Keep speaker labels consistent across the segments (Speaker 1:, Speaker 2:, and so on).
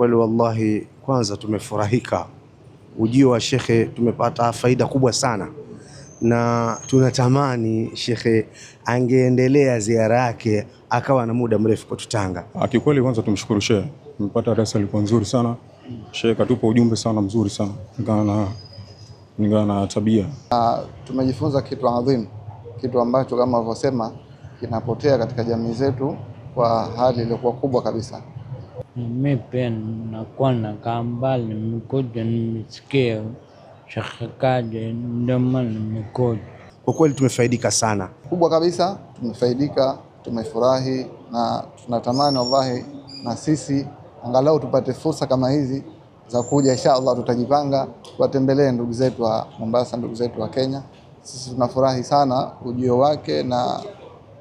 Speaker 1: Kiukweli wallahi, kwanza tumefurahika ujio wa shekhe, tumepata faida kubwa sana, na tunatamani shekhe angeendelea ziara yake akawa na muda mrefu kwa Tanga.
Speaker 2: Kiukweli kwanza tumshukuru shekhe, tumepata darasa liko nzuri sana. Shekhe katupa ujumbe sana mzuri sana kulingana na tabia.
Speaker 3: Tumejifunza kitu adhimu, kitu ambacho kama walivyosema kinapotea katika jamii zetu kwa hali iliyokuwa kubwa kabisa.
Speaker 4: Mimi pia nakuwa nakaa mbali, nimekuja nimesikia shekhe kaja, ndio maana nimekuja.
Speaker 1: Kwa kweli tumefaidika sana
Speaker 3: kubwa kabisa, tumefaidika, tumefurahi, na tunatamani wallahi na sisi angalau tupate fursa kama hizi za kuja. Inshallah tutajipanga tuwatembelee ndugu zetu wa Mombasa, ndugu zetu wa Kenya. Sisi tunafurahi sana ujio wake na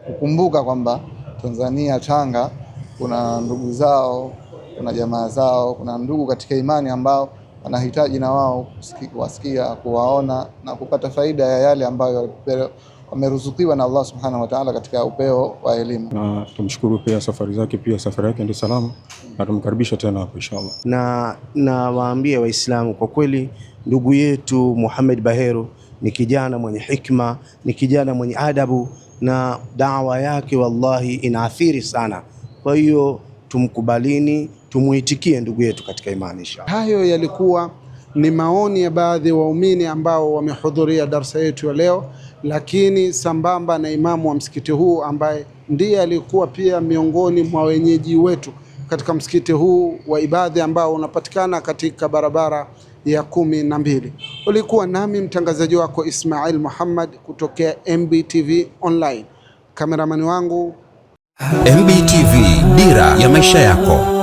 Speaker 3: kukumbuka kwamba Tanzania, Tanga, kuna ndugu zao, kuna jamaa zao, kuna ndugu katika imani ambao wanahitaji na wao kuwasikia, kuwaona na kupata faida ya yale ambayo wameruzukiwa na Allah subhanahu wa ta'ala katika upeo wa elimu.
Speaker 2: Na tumshukuru pia safari yake ndio salama, na tumkaribisha tena hapo inshallah.
Speaker 1: Na waambie Waislamu, kwa kweli ndugu yetu Muhammad Bahero ni kijana mwenye hikma, ni kijana mwenye adabu, na dawa yake wallahi inaathiri sana. Kwa hiyo tumkubalini, tumuitikie ndugu yetu katika imani inshallah.
Speaker 5: Hayo yalikuwa ni maoni ya baadhi ya waumini ambao wamehudhuria darasa yetu ya leo, lakini sambamba na imamu wa msikiti huu ambaye ndiye alikuwa pia miongoni mwa wenyeji wetu katika msikiti huu wa ibada ambao unapatikana katika barabara ya 12. Ulikuwa nami mtangazaji wako Ismail Muhammad kutokea MBTV Online. Kameramani wangu
Speaker 6: MBTV, dira ya maisha yako.